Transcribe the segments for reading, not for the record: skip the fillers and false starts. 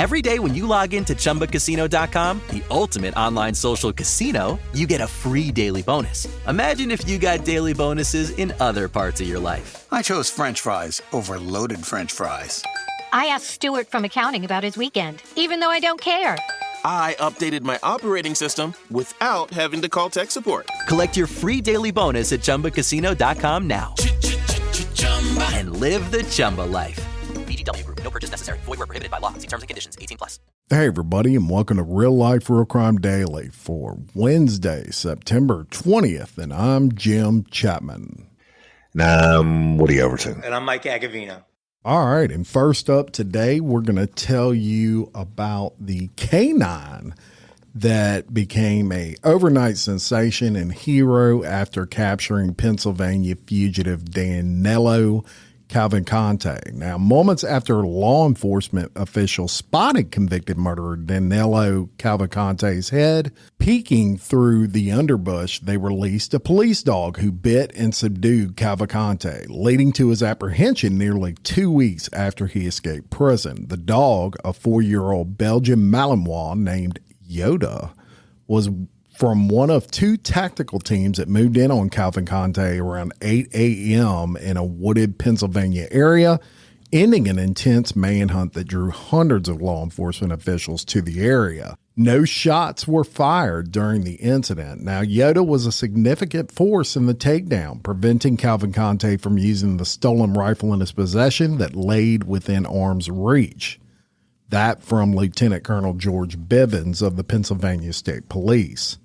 Every day when you log into ChumbaCasino.com, the ultimate online social casino, you get a free daily bonus. Imagine if you got daily bonuses in other parts of your life. I chose French fries over loaded French fries. I asked Stuart from accounting about his weekend, even though I don't care. I updated my operating system without having to call tech support. Collect your free daily bonus at ChumbaCasino.com now. And live the Chumba life. VGW Group. No purchase necessary. Void where prohibited by law. See terms and conditions. 18+. Hey, everybody, and welcome to Real Life Real Crime Daily for Wednesday, September 20th. And I'm Jim Chapman. And I'm Woody Overton. And I'm Mike Agovino. All right, and first up today, we're going to tell you about the canine that became a overnight sensation and hero after capturing Pennsylvania fugitive Danilo Cavalcante. Now, moments after law enforcement officials spotted convicted murderer Danilo Cavalcante's head peeking through the underbrush, they released a police dog who bit and subdued Cavalcante, leading to his apprehension nearly 2 weeks after he escaped prison. The dog, a 4-year-old Belgian Malinois named Yoda, was from one of two tactical teams that moved in on Cavalcante around 8 a.m. in a wooded Pennsylvania area, ending an intense manhunt that drew hundreds of law enforcement officials to the area. No shots were fired during the incident. Now, Yoda was a significant force in the takedown, preventing Cavalcante from using the stolen rifle in his possession that laid within arm's reach. That from Lieutenant Colonel George Bivens of the Pennsylvania State Police.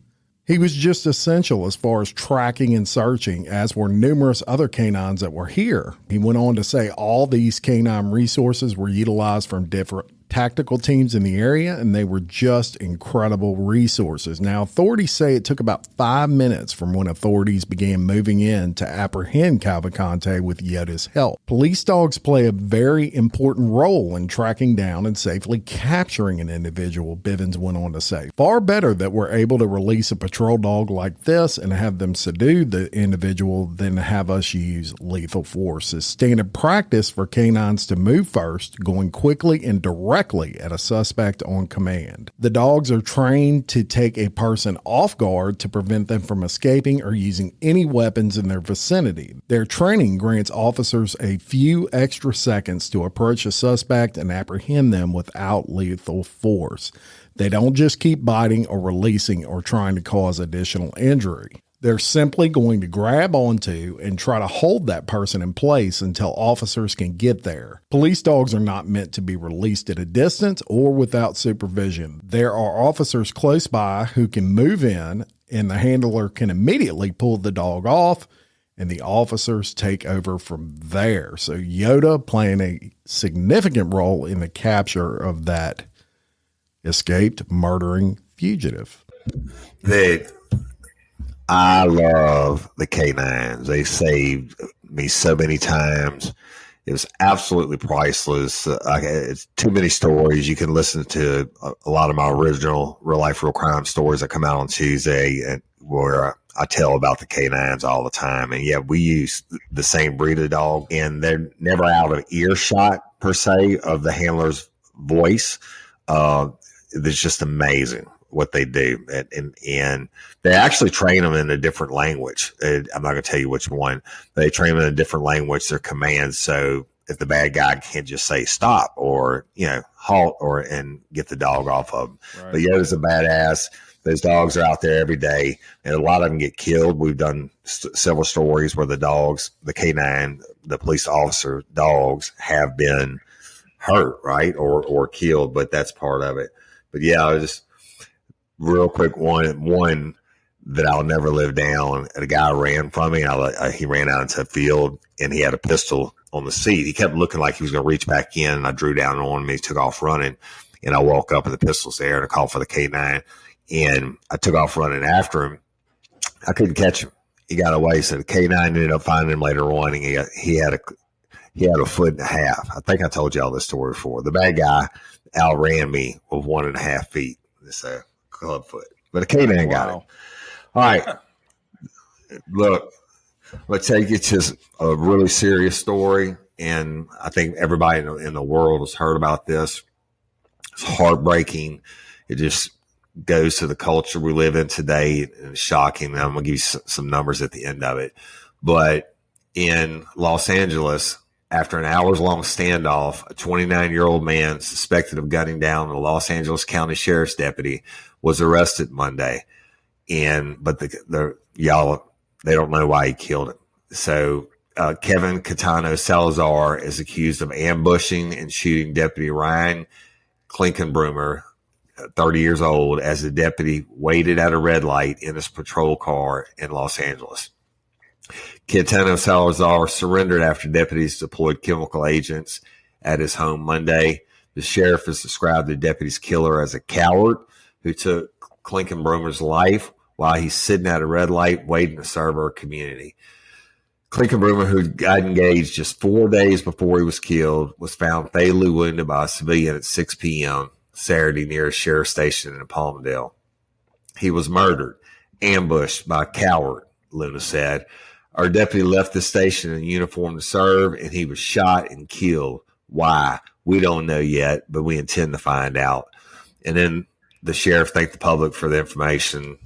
He was just essential as far as tracking and searching, as were numerous other canines that were here. He went on to say all these canine resources were utilized from different tactical teams in the area, and they were just incredible resources. Now, authorities say it took about 5 minutes from when authorities began moving in to apprehend Cavalcante with Yoda's help. Police dogs play a very important role in tracking down and safely capturing an individual, Bivens went on to say. Far better that we're able to release a patrol dog like this and have them subdue the individual than have us use lethal force. It's standard practice for canines to move first, going quickly and directly at a suspect on command. The dogs are trained to take a person off guard to prevent them from escaping or using any weapons in their vicinity. Their training grants officers a few extra seconds to approach a suspect and apprehend them without lethal force. They don't just keep biting or releasing or trying to cause additional injury. They're simply going to grab onto and try to hold that person in place until officers can get there. Police dogs are not meant to be released at a distance or without supervision. There are officers close by who can move in, and the handler can immediately pull the dog off, and the officers take over from there. So Yoda playing a significant role in the capture of that escaped murdering fugitive. I love the canines. They saved me so many times. It was absolutely priceless. It's too many stories. You can listen to a lot of my original Real Life Real Crime stories that come out on Tuesday, and where I tell about the canines all the time. And yeah, we use the same breed of dog, and they're never out of earshot per se of the handler's voice. It's just amazing what they do. And they actually train them in a different language. I'm not going to tell you which one. They train them in a different language, their commands. So if the bad guy can't just say stop or, halt and get the dog off of them. Right. But Yoda's a badass. Those dogs are out there every day, and a lot of them get killed. We've done several stories where the dogs, the canine, the police officer dogs have been hurt, right? Or killed, but that's part of it. But yeah, just real quick, one that I'll never live down. A guy ran from me. He ran out into a field, and he had a pistol on the seat. He kept looking like he was going to reach back in, and I drew down on him. He took off running, and I walk up, and the pistol's there, and I called for the K9, and I took off running after him. I couldn't catch him. He got away, so the K9 ended up finding him later on, and he had a foot and a half. I think I told you all this story before. The bad guy outran me with 1.5 feet. This club foot, but a K9 got it. All right, look, let's take it to a really serious story, and I think everybody in the world has heard about this. It's heartbreaking. It just goes to the culture we live in today, and it's shocking. I'm going to give you some numbers at the end of it. But in Los Angeles, after an hours-long standoff, a 29-year-old man suspected of gunning down a Los Angeles County Sheriff's deputy was arrested Monday. But they don't know why he killed him. So Kevin Catano Salazar is accused of ambushing and shooting Deputy Ryan Klinkenbrummer, 30 years old, as the deputy waited at a red light in his patrol car in Los Angeles. Catano Salazar surrendered after deputies deployed chemical agents at his home Monday. The sheriff has described the deputy's killer as a coward who took Klinkenbrummer's life while he's sitting at a red light waiting to serve our community. Klinkenbrummer, who got engaged just 4 days before he was killed, was found fatally wounded by a civilian at 6 p.m. Saturday near a sheriff's station in Palmdale. He was murdered, ambushed by a coward, Luna said. Our deputy left the station in uniform to serve, and he was shot and killed. Why? We don't know yet, but we intend to find out. And then the sheriff thanked the public for the information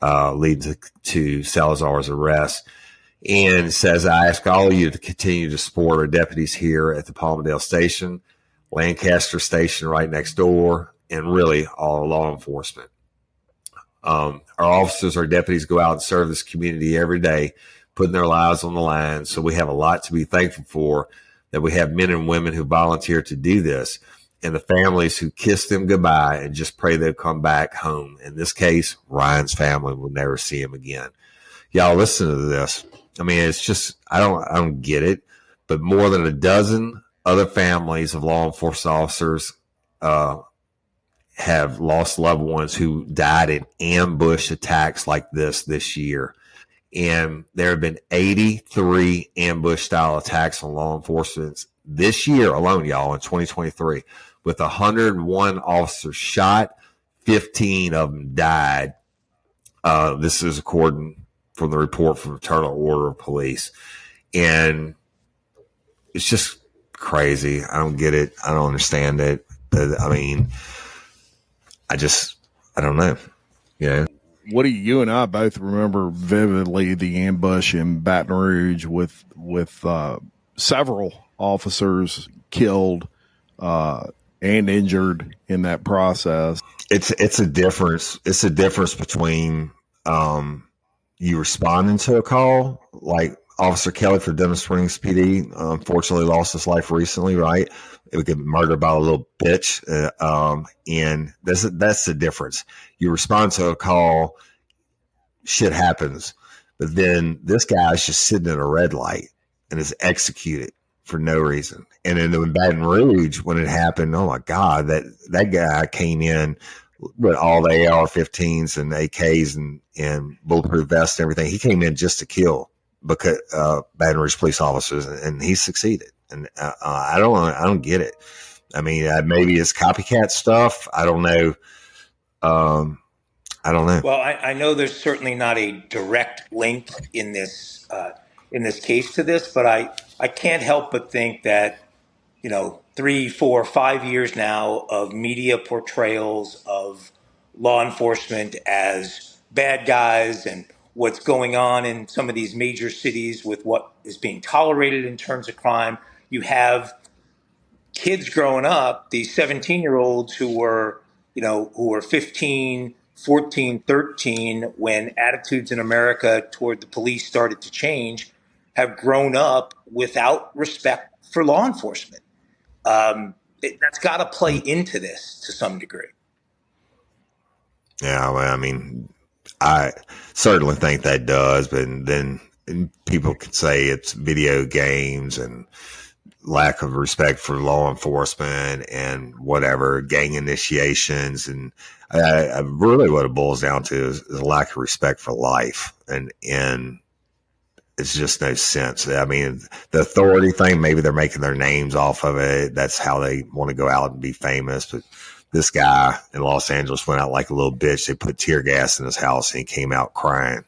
leading to Salazar's arrest, and says, I ask all of you to continue to support our deputies here at the Palmdale station, Lancaster station right next door, and really all law enforcement. Our officers, our deputies go out and serve this community every day, putting their lives on the line. So we have a lot to be thankful for, that we have men and women who volunteer to do this, and the families who kiss them goodbye and just pray they'll come back home. In this case, Ryan's family will never see him again. Y'all listen to this. I mean, it's just, I don't get it, but more than a dozen other families of law enforcement officers have lost loved ones who died in ambush attacks like this year. And there have been 83 ambush style attacks on law enforcement this year alone, y'all, in 2023, with 101 officers shot, 15 of them died. This is according from the report from Fraternal Order of Police. And it's just crazy. I don't get it. I don't understand it. I mean, I don't know. Yeah. Woody, you and I both remember vividly the ambush in Baton Rouge with several officers killed and injured in that process. It's a difference. It's a difference between you responding to a call, like Officer Kelly for Denham Springs PD, unfortunately lost his life recently, right? It would get murdered by a little bitch. And that's the difference. You respond to a call, shit happens. But then this guy's just sitting at a red light and is executed for no reason. And then in Baton Rouge, when it happened, oh my God, that guy came in with all the AR-15s and AKs and bulletproof vests and everything. He came in just to kill because Baton Rouge police officers, and he succeeded. And I don't get it. I mean, maybe it's copycat stuff. I don't know. I don't know. Well, I know there's certainly not a direct link in this case to this, but I can't help but think that, 3, 4, 5 years now of media portrayals of law enforcement as bad guys and what's going on in some of these major cities with what is being tolerated in terms of crime. You have kids growing up, these 17-year-olds who were 15, 14, 13, when attitudes in America toward the police started to change, have grown up without respect for law enforcement. That's got to play into this to some degree. Yeah, well, I mean, I certainly think that does, but then people could say it's video games and lack of respect for law enforcement and whatever, gang initiations. And I really what it boils down to is a lack of respect for life. And it's just no sense. I mean, the authority thing, maybe they're making their names off of it. That's how they want to go out and be famous. But this guy in Los Angeles went out like a little bitch. They put tear gas in his house and he came out crying.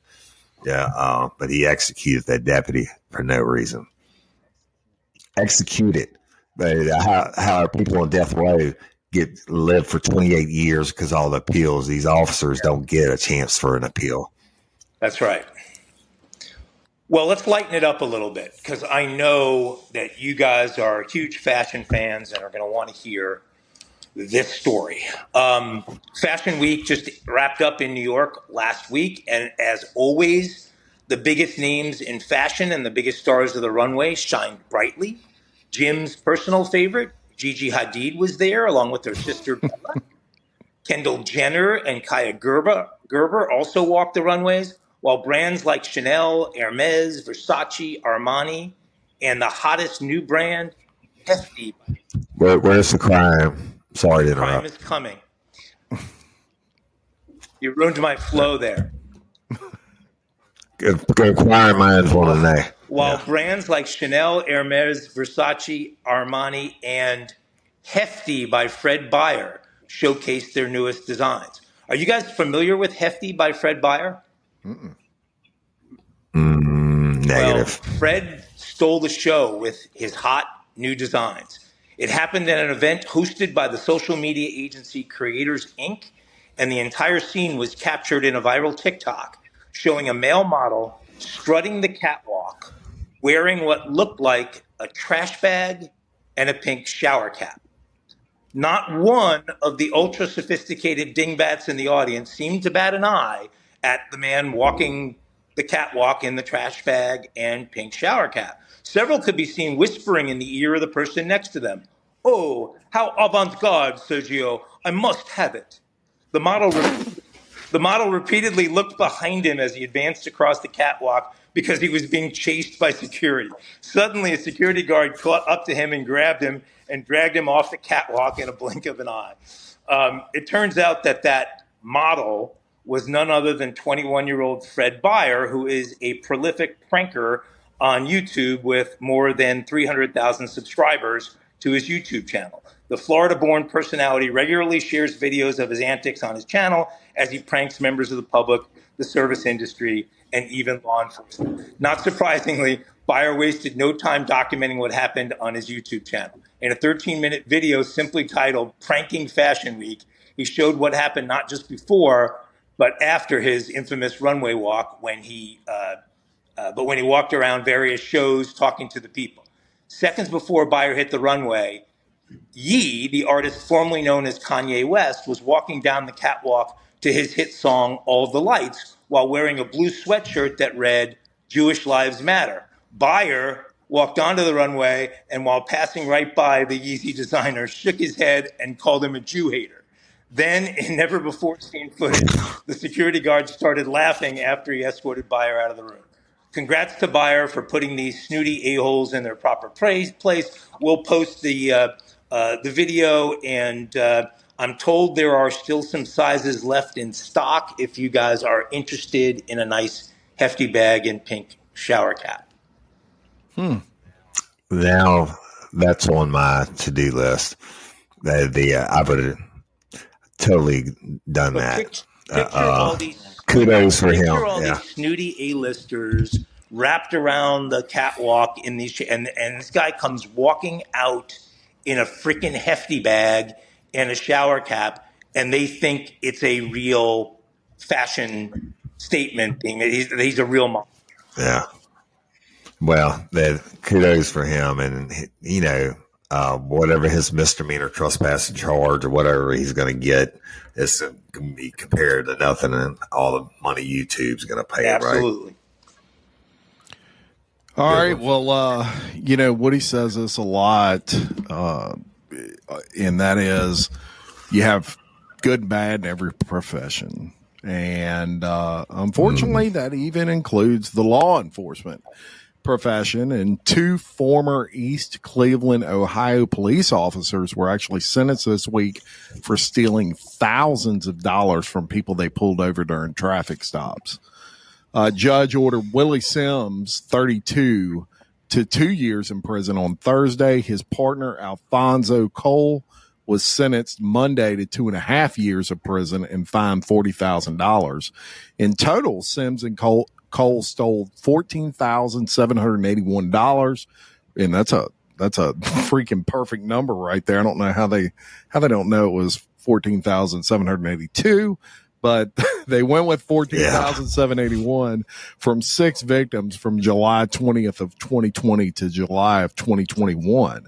Yeah, but he executed that deputy for no reason. Executed. But how are people on death row live for 28 years because all the appeals. These officers don't get a chance for an appeal. That's right. Well, let's lighten it up a little bit because I know that you guys are huge fashion fans and are going to want to hear this story. Fashion Week just wrapped up in New York last week, and as always, the biggest names in fashion and the biggest stars of the runway shined brightly. Jim's personal favorite, Gigi Hadid, was there along with her sister Bella. Kendall Jenner and Kaya Gerber also walked the runways, while brands like Chanel, Hermes, Versace, Armani, and the hottest new brand, Hefty. Where's the crime? Sorry to interrupt. Crime is coming. You ruined my flow there. Inquiring minds want to know. While brands like Chanel, Hermes, Versace, Armani, and Hefty by Fred Beyer showcased their newest designs. Are you guys familiar with Hefty by Fred Beyer? Negative. Well, Fred stole the show with his hot new designs. It happened at an event hosted by the social media agency Creators Inc., and the entire scene was captured in a viral TikTok showing a male model strutting the catwalk wearing what looked like a trash bag and a pink shower cap. Not one of the ultra-sophisticated dingbats in the audience seemed to bat an eye at the man walking the catwalk in the trash bag and pink shower cap. Several could be seen whispering in the ear of the person next to them, "Oh, how avant-garde, Sergio. I must have it." The model repeatedly looked behind him as he advanced across the catwalk because he was being chased by security. Suddenly, a security guard caught up to him and grabbed him and dragged him off the catwalk in a blink of an eye. It turns out that model was none other than 21-year-old Fred Beyer, who is a prolific pranker on YouTube with more than 300,000 subscribers to his YouTube channel. The Florida-born personality regularly shares videos of his antics on his channel as he pranks members of the public, the service industry, and even law enforcement. Not surprisingly, Beyer wasted no time documenting what happened on his YouTube channel. In a 13-minute video simply titled "Pranking Fashion Week," he showed what happened not just before, but after his infamous runway walk when he walked around various shows talking to the people. Seconds before Beyer hit the runway, Ye, the artist formerly known as Kanye West, was walking down the catwalk to his hit song All the Lights while wearing a blue sweatshirt that read "Jewish Lives Matter." Beyer walked onto the runway and while passing right by the Yeezy designer, shook his head and called him a Jew hater. Then, in never-before-seen footage, the security guard started laughing after he escorted Beyer out of the room. Congrats to Beyer for putting these snooty a-holes in their proper place. We'll post the video, and I'm told there are still some sizes left in stock if you guys are interested in a nice hefty bag and pink shower cap. Now that's on my to-do list. I would have totally done that. Kudos for him. Picture all these snooty A-listers wrapped around the catwalk in these, and this guy comes walking out in a freaking hefty bag and a shower cap, and they think it's a real fashion statement thing. He's a real model. Yeah. Well, kudos for him, and whatever his misdemeanor trespassing charge or whatever he's going to get is going to be compared to nothing, and all the money YouTube's going to pay. Absolutely. Right? All right. Well, Woody says this a lot, and that is you have good and bad in every profession. And unfortunately, that even includes the law enforcement profession. And two former East Cleveland, Ohio police officers were actually sentenced this week for stealing thousands of dollars from people they pulled over during traffic stops. Judge ordered Willie Sims, 32, to 2 years in prison on Thursday. His partner, Alfonso Cole, was sentenced Monday to 2.5 years of prison and fined $40,000. In total, Sims and Cole stole $14,781, and that's freaking perfect number right there. I don't know how they don't know it was 14,782, but they went with 14,781 from 6 victims from July 20th of 2020 to July of 2021.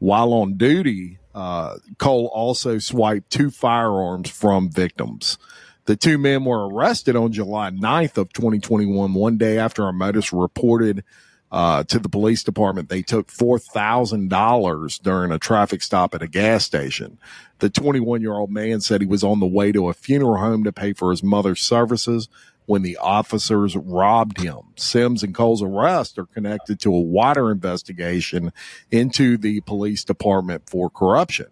While on duty, Cole also swiped 2 firearms from victims. The 2 men were arrested on July 9th of 2021, one day after a motorist reported to the police department they took $4,000 during a traffic stop at a gas station. The 21-year-old man said he was on the way to a funeral home to pay for his mother's services when the officers robbed him. Sims and Cole's arrest are connected to a wider investigation into the police department for corruption.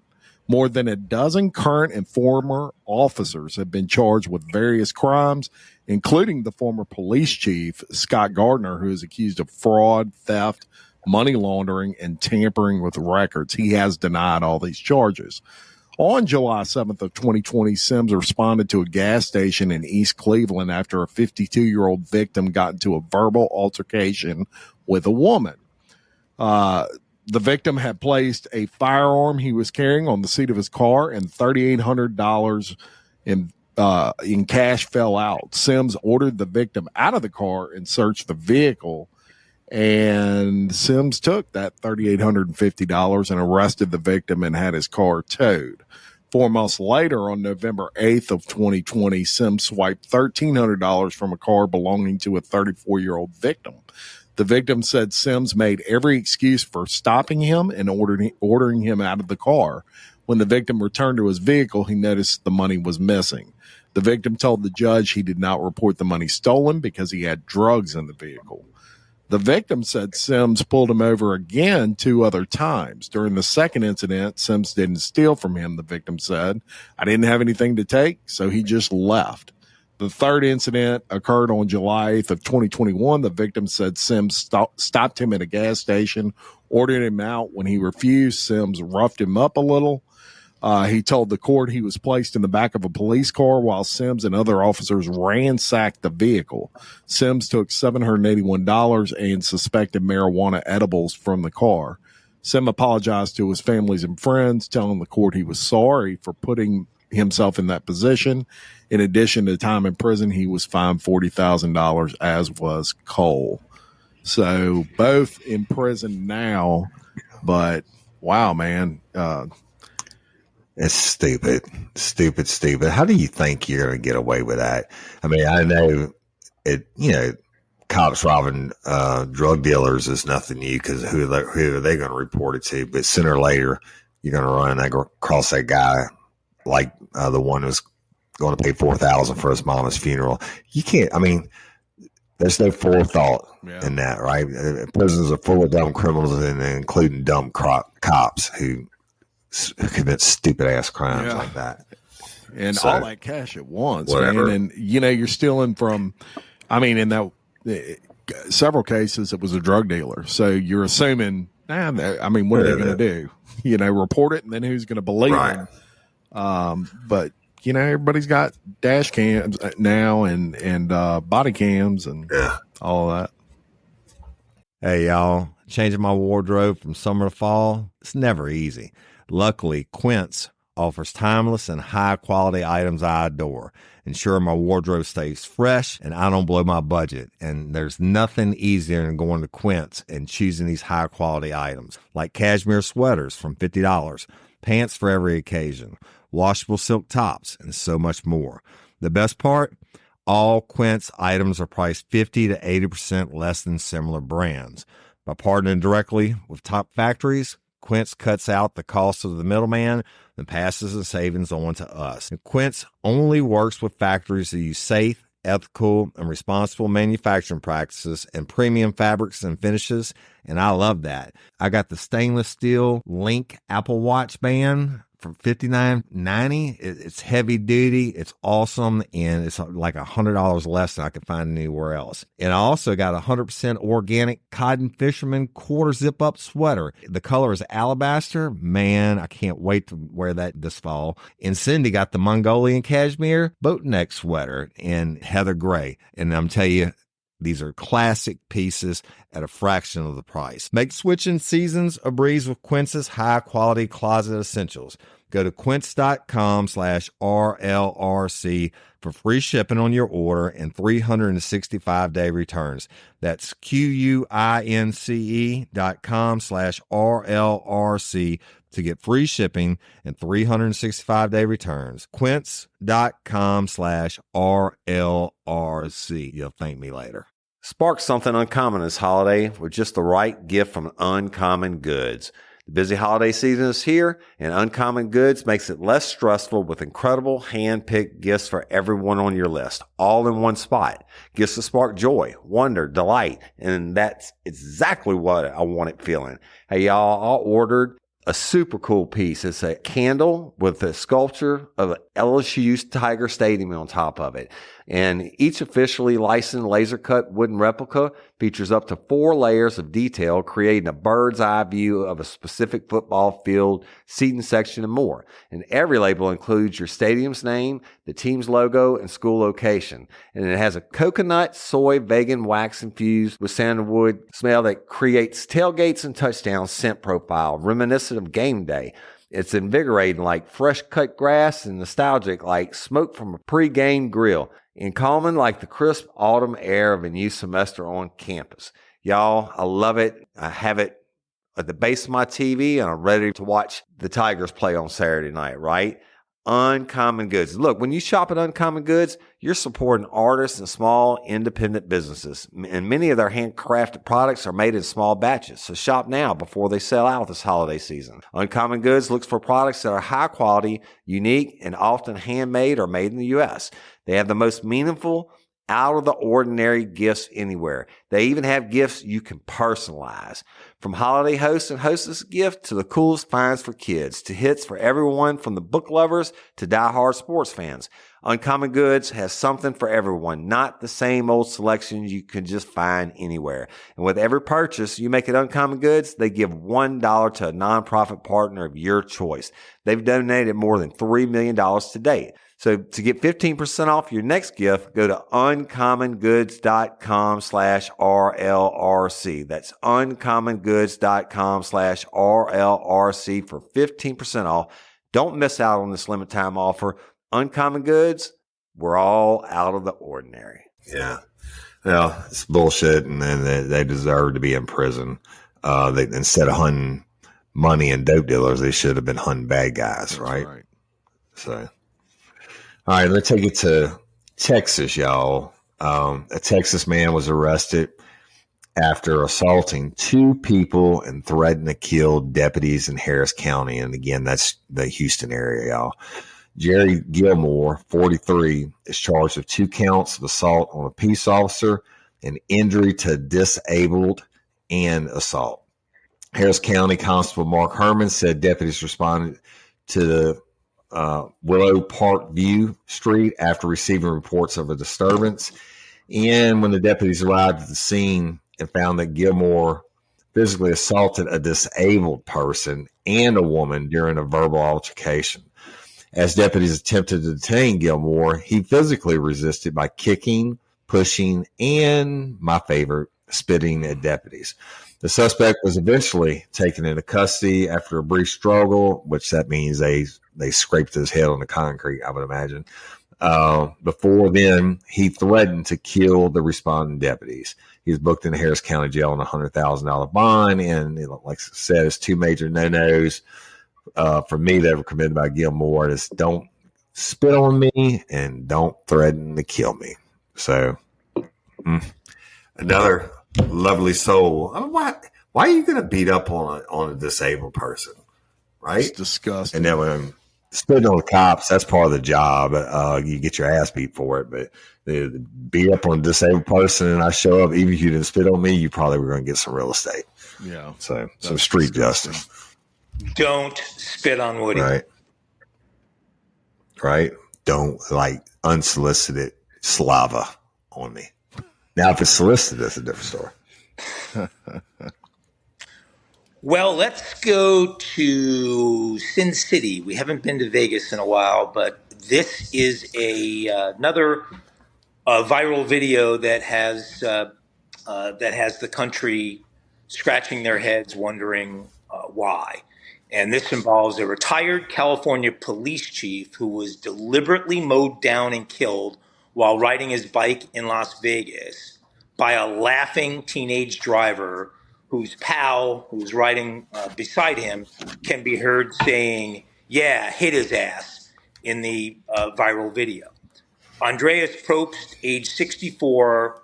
More than a dozen current and former officers have been charged with various crimes, including the former police chief, Scott Gardner, who is accused of fraud, theft, money laundering, and tampering with records. He has denied all these charges. On July 7th of 2020, Sims responded to a gas station in East Cleveland after a 52-year-old victim got into a verbal altercation with a woman. The victim had placed a firearm he was carrying on the seat of his car, and $3,800 in cash fell out. Sims ordered the victim out of the car and searched the vehicle, and Sims took that $3,850 and arrested the victim and had his car towed. 4 months later, on November 8th of 2020, Sims swiped $1,300 from a car belonging to a 34-year-old victim. The victim said Sims made every excuse for stopping him and ordering him out of the car. When the victim returned to his vehicle, he noticed the money was missing. The victim told the judge he did not report the money stolen because he had drugs in the vehicle. The victim said Sims pulled him over again 2 other times. During the second incident, Sims didn't steal from him, the victim said. I didn't have anything to take, so he just left. The third incident occurred on July 8th of 2021. The victim said Sims stopped him at a gas station, ordered him out. When he refused, Sims roughed him up a little. He told the court he was placed in the back of a police car while Sims and other officers ransacked the vehicle. Sims took $781 and suspected marijuana edibles from the car. Sims apologized to his families and friends, telling the court he was sorry for putting himself in that position. In addition to time in prison, he was fined $40,000, as was Cole. So both in prison now, but wow, man. It's stupid. How do you think you're going to get away with that? I mean, I know it, cops robbing drug dealers is nothing new because who are they going to report it to? But sooner or later, you're going to run across that guy like the one who's going to pay $4,000 for his mama's funeral. You can't. I mean, there's no forethought in that, right? Prisons are full of dumb criminals, and including dumb cops who commit stupid ass crimes like that, and all that cash at once, whatever. Man. And you're stealing from. I mean, in that several cases, it was a drug dealer. So you're assuming. I mean, what are they going to do? Report it, and then who's going to believe them? But everybody's got dash cams now and body cams and all of that. Hey, y'all, changing my wardrobe from summer to fall, it's never easy. Luckily, Quince offers timeless and high-quality items I adore, ensuring my wardrobe stays fresh and I don't blow my budget. And there's nothing easier than going to Quince and choosing these high-quality items, like cashmere sweaters from $50, pants for every occasion, washable silk tops, and so much more. The best part? All Quince items are priced 50 to 80% less than similar brands. By partnering directly with top factories, Quince cuts out the cost of the middleman and passes the savings on to us. And Quince only works with factories that use safe, ethical, and responsible manufacturing practices and premium fabrics and finishes, and I love that. I got the stainless steel Link Apple Watch band for $59.90. It's heavy duty, it's awesome, and it's like $100 less than I could find anywhere else. And I also got a 100% organic cotton fisherman quarter zip up sweater. The color is alabaster. Man, I can't wait to wear that this fall. And Cindy got the Mongolian cashmere boat neck sweater in heather gray. And I'm telling you, These are classic pieces at a fraction of the price. Make switching seasons a breeze with Quince's high-quality closet essentials. Go to quince.com/RLRC for free shipping on your order and 365-day returns. That's QUINCE.com/RLRC to get free shipping and 365-day returns. Quince.com/RLRC. You'll thank me later. Spark something uncommon this holiday with just the right gift from Uncommon Goods. The busy holiday season is here, and Uncommon Goods makes it less stressful with incredible hand-picked gifts for everyone on your list, all in one spot. Gifts to spark joy, wonder, delight, and that's exactly what I wanted feeling. Hey, y'all, I ordered a super cool piece. It's a candle with a sculpture of LSU's Tiger Stadium on top of it. And each officially licensed laser cut wooden replica features up to 4 layers of detail, creating a bird's eye view of a specific football field, seating section, and more. And every label includes your stadium's name, the team's logo, and school location. And it has a coconut, soy, vegan wax infused with sandalwood smell that creates tailgates and touchdown scent profile, reminiscent of game day. It's invigorating like fresh cut grass and nostalgic like smoke from a pre-game grill, and calming like the crisp autumn air of a new semester on campus. Y'all, I love it. I have it at the base of my TV, and I'm ready to watch the Tigers play on Saturday night, right? Uncommon Goods. Look, when you shop at Uncommon Goods, you're supporting artists and small independent businesses. And many of their handcrafted products are made in small batches. So shop now before they sell out this holiday season. Uncommon Goods looks for products that are high quality, unique, and often handmade or made in the U.S. They have the most meaningful, out of the ordinary gifts anywhere. They even have gifts you can personalize. From holiday hosts and hostess gift to the coolest finds for kids to hits for everyone from the book lovers to diehard sports fans. Uncommon Goods has something for everyone, not the same old selections you can just find anywhere. And with every purchase you make at Uncommon Goods, they give $1 to a nonprofit partner of your choice. They've donated more than $3 million to date. So to get 15% off your next gift, go to uncommongoods.com/RLRC. That's uncommongoods.com/RLRC for 15% off. Don't miss out on this limited time offer. Uncommon Goods, we're all out of the ordinary. Yeah. Well, it's bullshit, and then they deserve to be in prison. Instead of hunting money and dope dealers, they should have been hunting bad guys, right? So... all right, let's take it to Texas, y'all. A Texas man was arrested after assaulting 2 people and threatening to kill deputies in Harris County. And again, that's the Houston area, y'all. Jerry Gilmore, 43, is charged with 2 counts of assault on a peace officer and injury to disabled and assault. Harris County Constable Mark Herman said deputies responded to the Willow Park View Street after receiving reports of a disturbance. And when the deputies arrived at the scene and found that Gilmore physically assaulted a disabled person and a woman during a verbal altercation. As deputies attempted to detain Gilmore, he physically resisted by kicking, pushing, and, my favorite, spitting at deputies. The suspect was eventually taken into custody after a brief struggle, which that means they scraped his head on the concrete, I would imagine. Before then, he threatened to kill the responding deputies. He was booked in the Harris County Jail on a $100,000 bond. And like I said, it's 2 major no-nos for me that were committed by Gilmore. Is don't spit on me and don't threaten to kill me. So another lovely soul. I mean, why are you going to beat up on a disabled person, right? It's disgusting. And then when spitting on the cops, that's part of the job. You get your ass beat for it, but beat up on a disabled person and I show up, even if you didn't spit on me, you probably were going to get some real estate. Yeah. So some street justice. Don't spit on Woody. Right. Don't unsolicited slava on me. Now, if it's solicited, that's a different story. Well, let's go to Sin City. We haven't been to Vegas in a while, but this is another a viral video that has the country scratching their heads, wondering why. And this involves a retired California police chief who was deliberately mowed down and killed while riding his bike in Las Vegas by a laughing teenage driver whose pal, who's riding beside him, can be heard saying, "Yeah, hit his ass," in the viral video. Andreas Probst, age 64,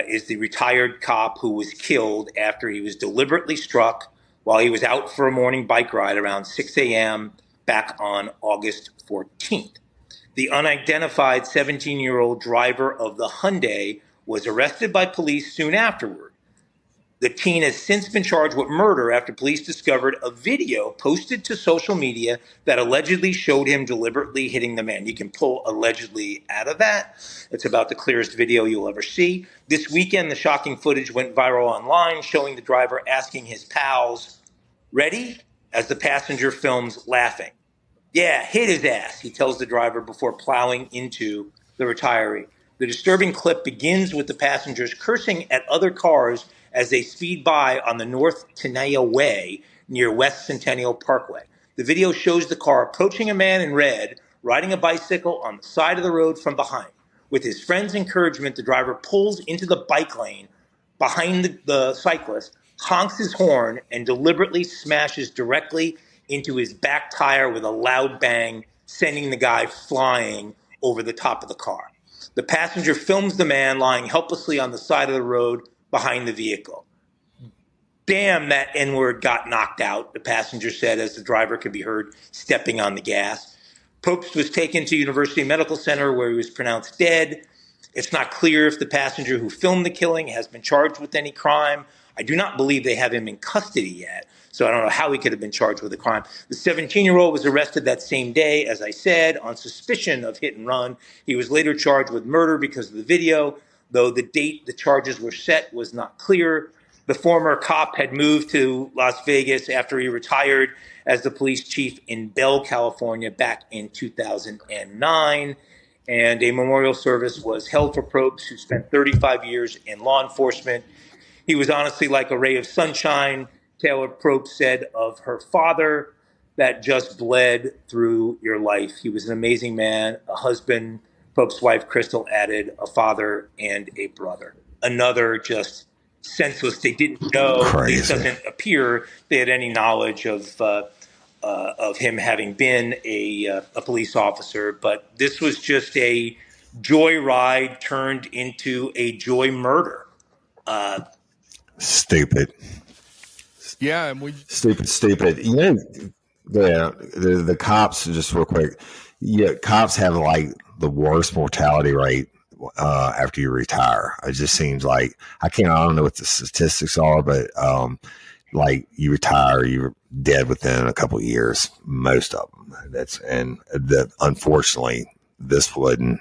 is the retired cop who was killed after he was deliberately struck while he was out for a morning bike ride around 6 a.m. back on August 14th. The unidentified 17-year-old driver of the Hyundai was arrested by police soon afterward. The teen has since been charged with murder after police discovered a video posted to social media that allegedly showed him deliberately hitting the man. You can pull allegedly out of that. It's about the clearest video you'll ever see. This weekend, the shocking footage went viral online, showing the driver asking his pals, "Ready?" as the passenger films laughing. "Yeah, hit his ass," he tells the driver before plowing into the retiree. The disturbing clip begins with the passengers cursing at other cars as they speed by on the North Tenaya Way near West Centennial Parkway. The video shows the car approaching a man in red riding a bicycle on the side of the road from behind. With his friend's encouragement, the driver pulls into the bike lane behind the cyclist, honks his horn, and deliberately smashes directly into his back tire with a loud bang, sending the guy flying over the top of the car. The passenger films the man lying helplessly on the side of the road behind the vehicle. "Damn, that N-word got knocked out," the passenger said as the driver could be heard stepping on the gas. Probst was taken to University Medical Center where he was pronounced dead. It's not clear if the passenger who filmed the killing has been charged with any crime. I do not believe they have him in custody yet, so I don't know how he could have been charged with a crime. The 17-year-old was arrested that same day, as I said, on suspicion of hit and run. He was later charged with murder because of the video, though the date the charges were set was not clear. The former cop had moved to Las Vegas after he retired as the police chief in Bell, California, back in 2009. And a memorial service was held for Probst, who spent 35 years in law enforcement. He was honestly like a ray of sunshine, Taylor Probst said of her father, that just bled through your life. He was an amazing man, a husband. Probst's wife, Crystal, added a father and a brother. Another just senseless. They didn't know. Crazy. It doesn't appear they had any knowledge of him having been a police officer. But this was just a joyride turned into a joy murder. Stupid. Yeah, and Stupid. You know, the cops, just real quick, cops have like the worst mortality rate after you retire. It just seems like I don't know what the statistics are, but like you retire, you're dead within a couple of years, most of them. Unfortunately, this wasn't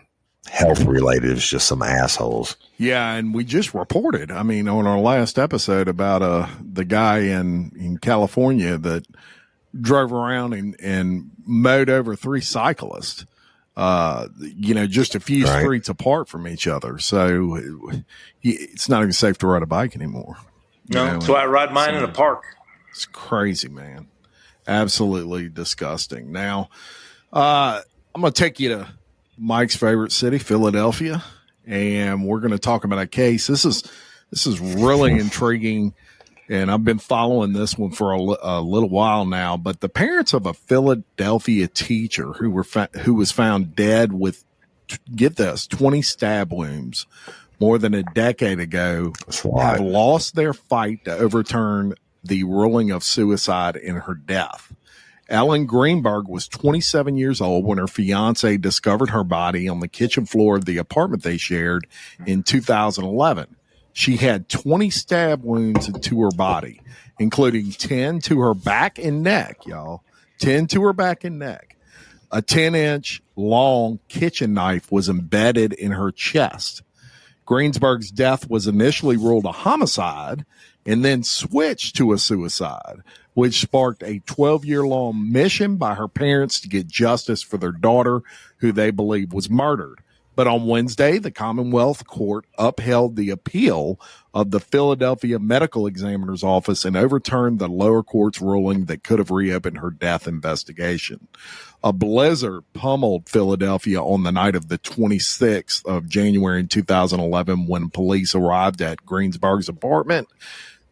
health related. It's just some assholes. Yeah, and we just reported, I mean, on our last episode about the guy in California that drove around and mowed over 3 cyclists, just a few streets apart from each other. So it's not even safe to ride a bike anymore. No, so I ride mine in a park. It's crazy, man. Absolutely disgusting. Now, I'm going to take you to Mike's favorite city, Philadelphia, and we're going to talk about a case. This is really intriguing, and I've been following this one for a little while now. But the parents of a Philadelphia teacher who was found dead with, get this, 20 stab wounds more than a decade ago have lost their fight to overturn the ruling of suicide in her death. Ellen Greenberg was 27 years old when her fiance discovered her body on the kitchen floor of the apartment they shared in 2011. She had 20 stab wounds to her body, including 10 to her back and neck, y'all. 10 to her back and neck. A 10-inch long kitchen knife was embedded in her chest. Greensburg's death was initially ruled a homicide and then switched to a suicide, which sparked a 12-year-long mission by her parents to get justice for their daughter, who they believe was murdered. But on Wednesday, the Commonwealth Court upheld the appeal of the Philadelphia Medical Examiner's Office and overturned the lower court's ruling that could have reopened her death investigation. A blizzard pummeled Philadelphia on the night of the 26th of January in 2011 when police arrived at Greensburg's apartment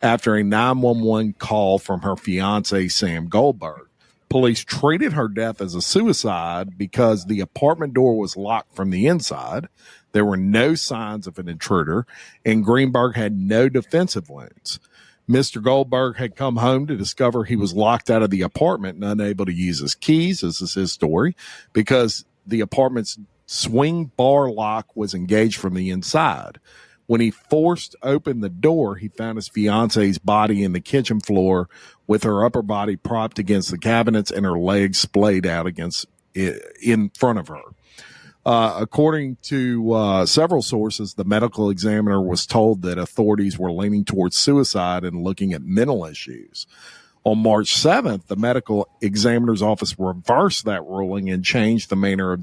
after a 911 call from her fiance, Sam Goldberg. Police treated her death as a suicide because the apartment door was locked from the inside. There were no signs of an intruder, and Greenberg had no defensive wounds. Mr. Goldberg had come home to discover he was locked out of the apartment and unable to use his keys. This is his story, because the apartment's swing bar lock was engaged from the inside. When he forced open the door, he found his fiance's body in the kitchen floor with her upper body propped against the cabinets and her legs splayed out against in front of her. According to several sources, the medical examiner was told that authorities were leaning towards suicide and looking at mental issues. On March 7th, the medical examiner's office reversed that ruling and changed the manner of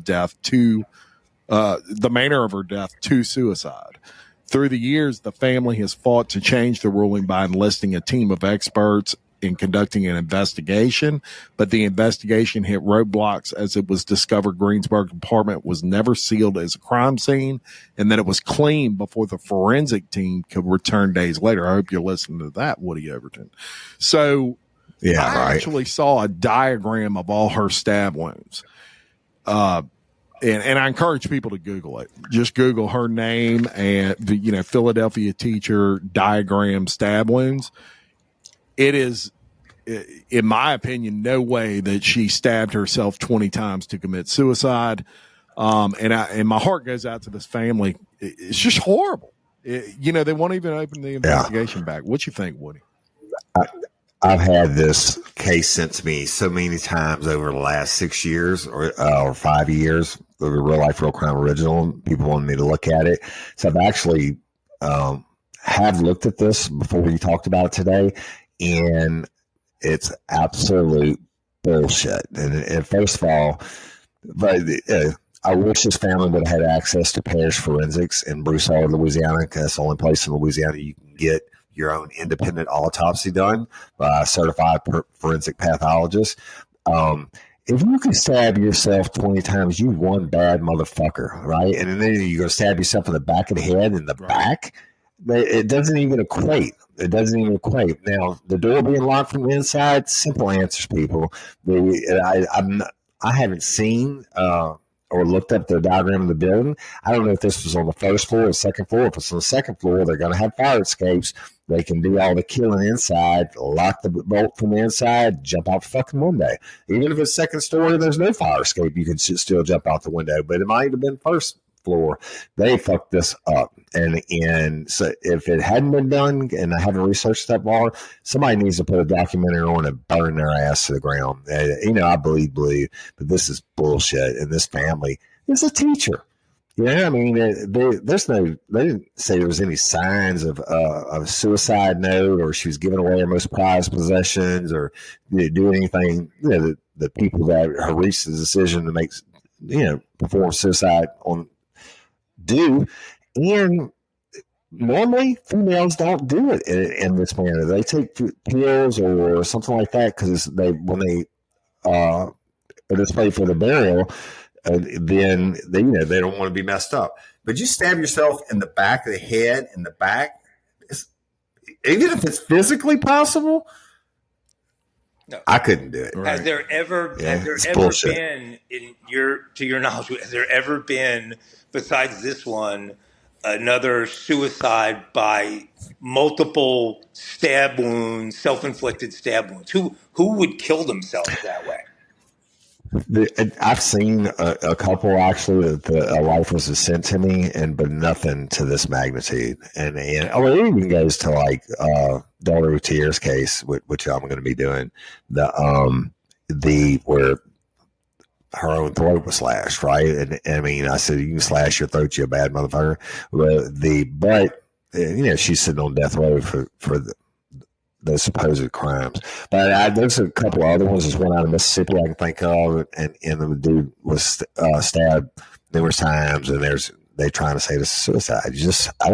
her death to suicide. Through the years, the family has fought to change the ruling by enlisting a team of experts in conducting an investigation, but the investigation hit roadblocks as it was discovered Greensburg's apartment was never sealed as a crime scene and that it was clean before the forensic team could return days later. I hope you're listening to that, Woody Overton. So I actually saw a diagram of all her stab wounds. And I encourage people to Google it. Just Google her name and Philadelphia teacher diagram stab wounds. It is, in my opinion, no way that she stabbed herself 20 times to commit suicide. And my heart goes out to this family. It's just horrible. They won't even open the investigation back. What you think, Woody? I've had this case sent to me so many times over the last 6 years or 5 years. The Real Life, Real Crime original. People wanted me to look at it. So I've actually have looked at this before we talked about it today, and it's absolute bullshit. And first of all, I wish this family would have had access to parish forensics in Broussard, Louisiana, because that's the only place in Louisiana you can get your own independent autopsy done by a certified forensic pathologist. If you can stab yourself 20 times, you one bad motherfucker, right? And then you're going to stab yourself in the back of the head, in the back. It doesn't even equate. It doesn't even equate. Now, the door being locked from the inside, simple answers, people. I haven't seen or looked up the diagram of the building. I don't know if this was on the first floor or second floor. If it's on the second floor, they're going to have fire escapes. They can do all the killing inside, lock the bolt from the inside, jump out the fucking window. Even if it's second story, there's no fire escape. You can still jump out the window. But it might have been first floor. They fucked this up. And so if it hadn't been done, and I haven't researched that far, somebody needs to put a documentary on and burn their ass to the ground. I believe, but this is bullshit. And this family is a teacher. Yeah, I mean, they didn't say there was any signs of a suicide note, or she was giving away her most prized possessions, or do anything. The people that have reached the decision to make, perform suicide on do. And normally females don't do it in this manner. They take pills or something like that because when they are displayed for the burial. Then they don't want to be messed up. But you stab yourself in the back of the head, in the back, even if it's physically possible. No, I couldn't do it. Right. Has there ever been, to your knowledge, has there ever been, besides this one, another suicide by multiple stab wounds, self-inflicted stab wounds? Who would kill themselves that way? I've seen a couple actually that a wife was sent to me, but nothing to this magnitude. And it even goes to like Daughter with Tears case, which I'm going to be doing where her own throat was slashed, right? And I mean, I said, you can slash your throat, you a bad motherfucker. But she's sitting on death row for the supposed crimes. But there's a couple of other ones. There's one out of Mississippi I can think of, and the dude was stabbed numerous times, and they're trying to say this is suicide. I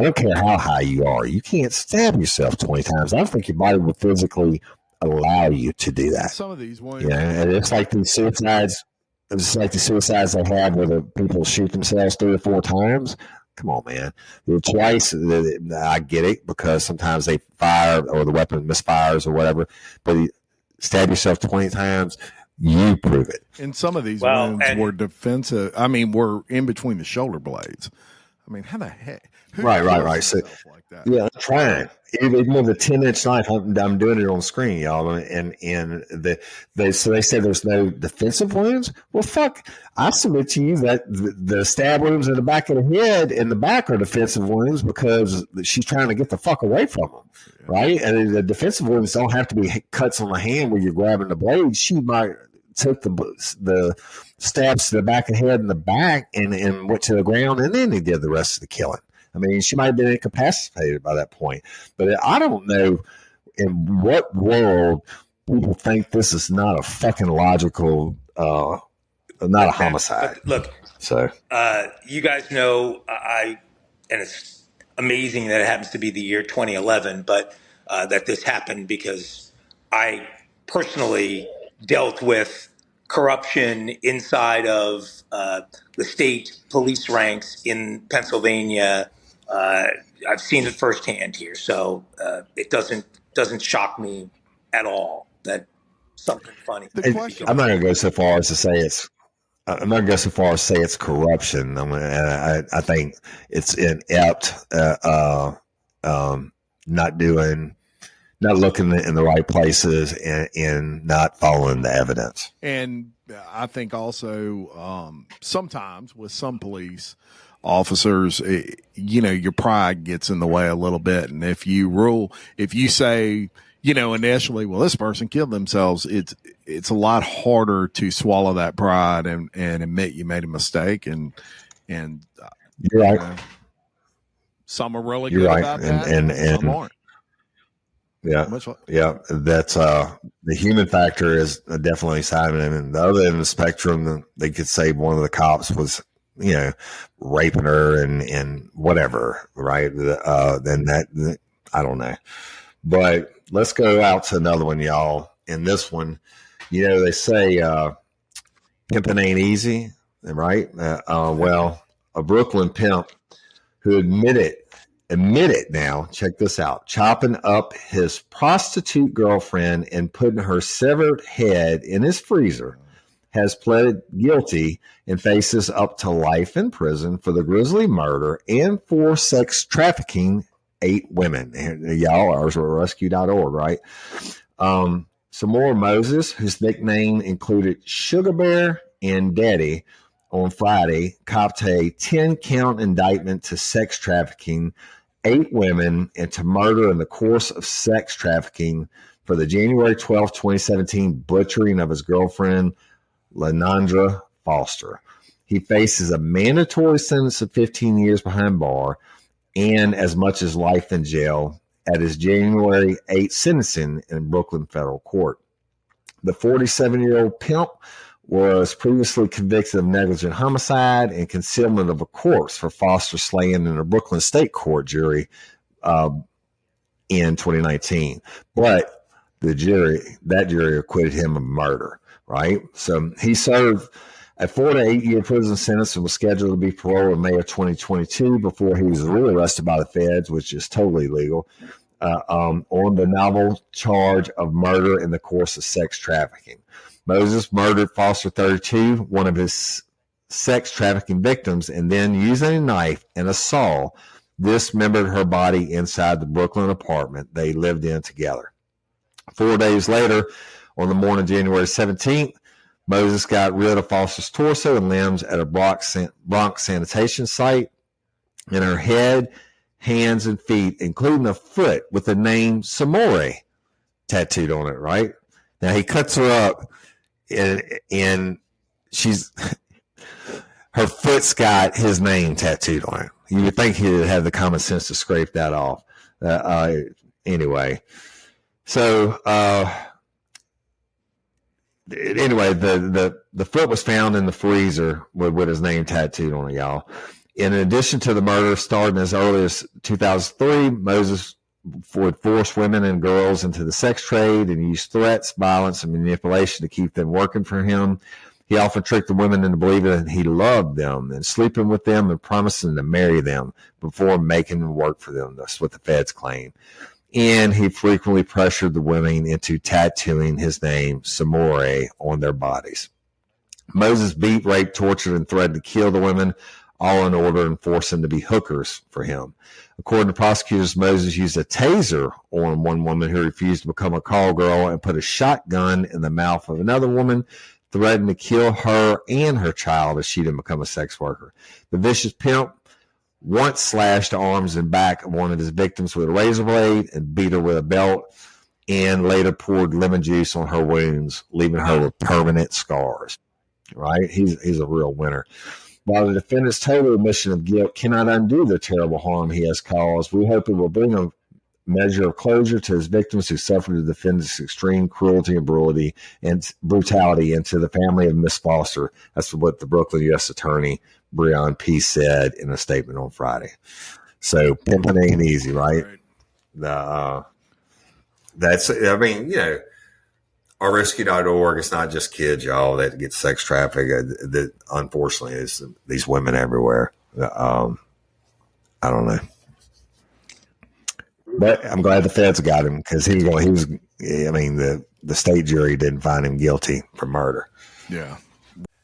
don't care how high you are. You can't stab yourself 20 times. I don't think your body will physically allow you to do that. Some of these ones, and it's like these suicides. It's like the suicides they have where the people shoot themselves 3 or 4 times. Come on, man. Twice, I get it, because sometimes they fire or the weapon misfires or whatever. But you stab yourself 20 times, you prove it. And some of these wounds were defensive. I mean, were in between the shoulder blades. I mean, how the heck? Right. So, like that? Yeah, I'm trying. Even with a 10-inch knife, I'm doing it on screen, y'all. And they said there's no defensive wounds. Well, fuck. I submit to you that the stab wounds in the back of the head and the back are defensive wounds because she's trying to get the fuck away from them, right? And the defensive wounds don't have to be cuts on the hand where you're grabbing the blade. She might took the stabs to the back of the head and the back and went to the ground, and then he did the rest of the killing. I mean, she might have been incapacitated by that point. But I don't know in what world people think this is not a fucking logical, not a homicide. Look, so you guys know and it's amazing that it happens to be the year 2011, but that this happened because I personally dealt with corruption inside of the state police ranks in Pennsylvania. I've seen it firsthand here, so it doesn't shock me at all that something funny. I'm not going to go so far as to say it's. I'm not going to go so far as to say it's corruption. I think it's inept, not looking in the right places and not following the evidence. And I think also sometimes with some police officers, your pride gets in the way a little bit. And if you say, initially, well, this person killed themselves, it's a lot harder to swallow that pride and admit you made a mistake. And you're right. Some are really good about that, and some aren't. Yeah. That's the human factor is definitely Simon. And the other end of the spectrum, they could say one of the cops was, raping her and whatever, right? Then that, I don't know. But let's go out to another one, y'all. And this one, they say pimping ain't easy, right? Well, a Brooklyn pimp who admitted now, check this out, chopping up his prostitute girlfriend and putting her severed head in his freezer, has pleaded guilty and faces up to life in prison for the grisly murder and for sex trafficking 8 women. Y'all are rescue.org, right? Samora Moses, whose nickname included Sugar Bear and Daddy, on Friday copped a 10-count indictment to sex trafficking 8 women and to murder in the course of sex trafficking for the January 12, 2017 butchering of his girlfriend, Lenandra Foster. He faces a mandatory sentence of 15 years behind bar and as much as life in jail at his January 8 sentencing in Brooklyn federal court. The 47-year-old pimp was previously convicted of negligent homicide and concealment of a corpse for Foster slaying in a Brooklyn state court jury in 2019. But that jury acquitted him of murder, right? So he served a 4 to 8 year prison sentence and was scheduled to be paroled in May of 2022 before he was rearrested by the feds, which is totally legal, on the novel charge of murder in the course of sex trafficking. Moses murdered Foster 32, one of his sex trafficking victims, and then using a knife and a saw, dismembered her body inside the Brooklyn apartment they lived in together. 4 days later, on the morning of January 17th, Moses got rid of Foster's torso and limbs at a Bronx sanitation site, and her head, hands, and feet, including a foot with the name Samore tattooed on it, right? Now, he cuts her up, and she's her foot's got his name tattooed on it. You would think he'd have the common sense to scrape that off. Anyway, so Anyway, the foot was found in the freezer with his name tattooed on it, y'all. In addition to the murder, starting as early as 2003, Moses would force women and girls into the sex trade and use threats, violence, and manipulation to keep them working for him. He often tricked the women into believing that he loved them and sleeping with them and promising to marry them before making them work for them. That's what the feds claim. And he frequently pressured the women into tattooing his name, Samore, on their bodies. Moses beat, raped, tortured, and threatened to kill the women, all in order to force them to be hookers for him. According to prosecutors, Moses used a taser on one woman who refused to become a call girl and put a shotgun in the mouth of another woman, threatened to kill her and her child if she didn't become a sex worker. The vicious pimp once slashed the arms and back of one of his victims with a razor blade and beat her with a belt, and later poured lemon juice on her wounds, leaving her with permanent scars. Right? He's a real winner. While the defendant's total admission of guilt cannot undo the terrible harm he has caused, we hope it will bring a measure of closure to his victims who suffered the defendant's extreme cruelty and brutality, and to the family of Miss Foster. That's what the Brooklyn U.S. Attorney, Breon P. said in a statement on Friday. So pimping ain't easy, right? That's, I mean, you know, RRSQ.org, it's not just kids, y'all, that get sex trafficked. That unfortunately is these women everywhere. I don't know. But I'm glad the feds got him, because the state jury didn't find him guilty for murder. Yeah.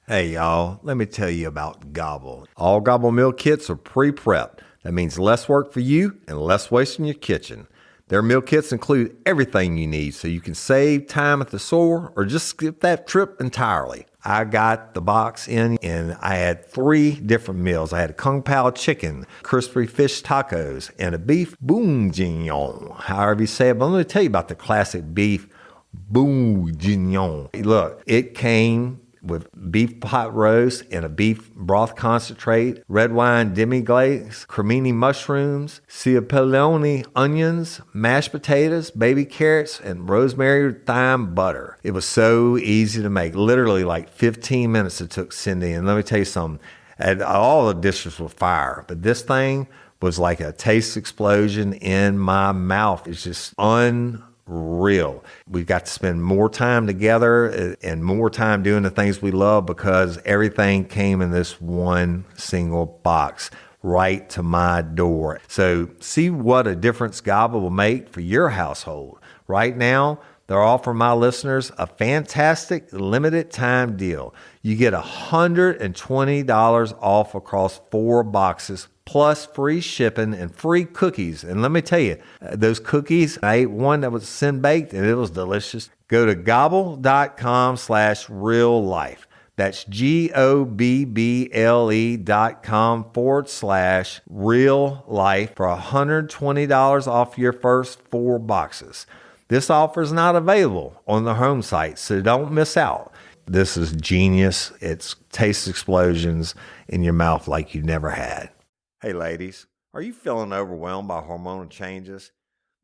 Hey, y'all, let me tell you about Gobble. All Gobble meal kits are pre-prepped. That means less work for you and less waste in your kitchen. Their meal kits include everything you need so you can save time at the store or just skip that trip entirely. I got the box in and I had 3 different meals. I had a Kung Pao chicken, crispy fish tacos, and a beef bourguignon, however you say it. But let me tell you about the classic beef bourguignon. Look, it came with beef pot roast and a beef broth concentrate, red wine demi-glaze, cremini mushrooms, cipollone onions, mashed potatoes, baby carrots, and rosemary thyme butter. It was so easy to make. Literally like 15 minutes it took Cindy. And let me tell you something, and all the dishes were fire, but this thing was like a taste explosion in my mouth. It's just unreal. We've got to spend more time together and more time doing the things we love, because everything came in this one single box right to my door. So see what a difference Gobble will make for your household. Right now, they're offering my listeners a fantastic limited time deal. You get $120 off across 4 boxes, plus free shipping and free cookies. And let me tell you, those cookies, I ate one that was sin baked and it was delicious. Go to gobble.com/reallife. That's GOBBLE.com/real-life for $120 off your first 4 boxes. This offer is not available on the home site, so don't miss out. This is genius. It's taste explosions in your mouth like you never had. Hey ladies, are you feeling overwhelmed by hormonal changes?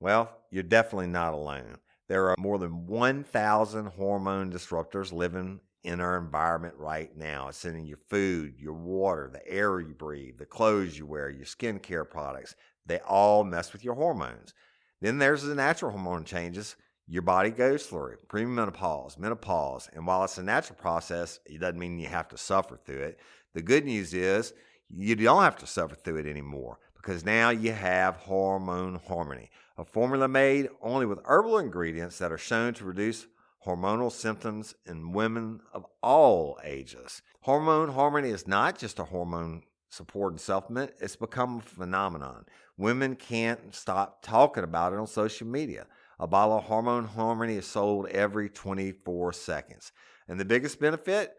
Well, you're definitely not alone. There are more than 1,000 hormone disruptors living in our environment right now. It's in your food, your water, the air you breathe, the clothes you wear, your skincare products. They all mess with your hormones. Then there's the natural hormone changes your body goes through, premenopause, menopause. And while it's a natural process, it doesn't mean you have to suffer through it. The good news is you don't have to suffer through it anymore, because now you have Hormone Harmony, a formula made only with herbal ingredients that are shown to reduce hormonal symptoms in women of all ages. Hormone Harmony is not just a hormone support and supplement. It's become a phenomenon. Women can't stop talking about it on social media. A bottle of Hormone Harmony is sold every 24 seconds. And the biggest benefit?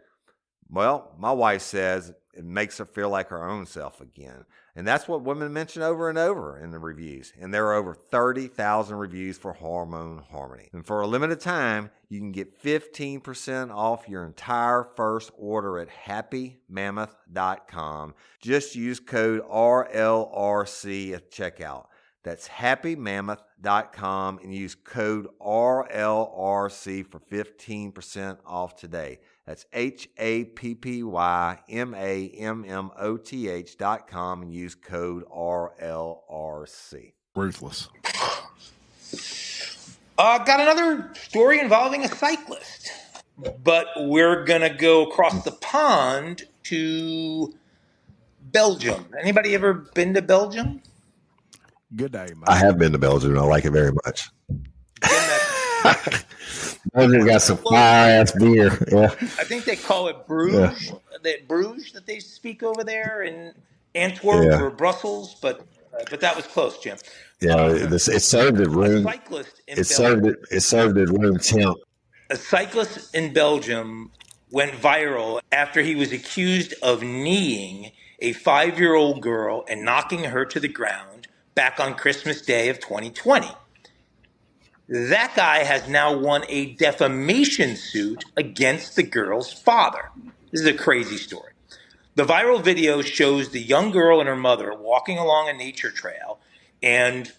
Well, my wife says it makes her feel like her own self again. And that's what women mention over and over in the reviews. And there are over 30,000 reviews for Hormone Harmony. And for a limited time, you can get 15% off your entire first order at happymammoth.com. Just use code RLRC at checkout. That's happymammoth.com and use code RLRC for 15% off today. That's happymammoth.com and use code RLRC. Ruthless. Got another story involving a cyclist, but we're going to go across the pond to Belgium. Anybody ever been to Belgium? Good day, man. I have been to Belgium and I like it very much. Belgium got some fire-ass beer. Yeah. I think they call it Bruges. Yeah. That Bruges that they speak over there in Antwerp or Brussels, but that was close, Jim. Yeah, it's served at room. It's served at room temp. A cyclist in Belgium went viral after he was accused of kneeing a 5-year-old girl and knocking her to the ground back on Christmas Day of 2020. That guy has now won a defamation suit against the girl's father. This is a crazy story. The viral video shows the young girl and her mother walking along a nature trail and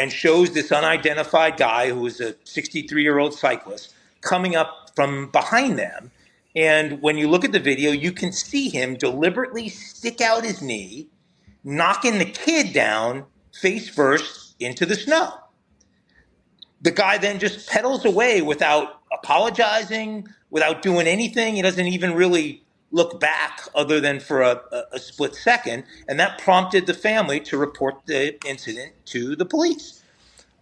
shows this unidentified guy who is a 63-year-old cyclist coming up from behind them. And when you look at the video, you can see him deliberately stick out his knee, knocking the kid down face first into the snow. The guy then just pedals away without apologizing, without doing anything. He doesn't even really look back other than for a split second. And that prompted the family to report the incident to the police.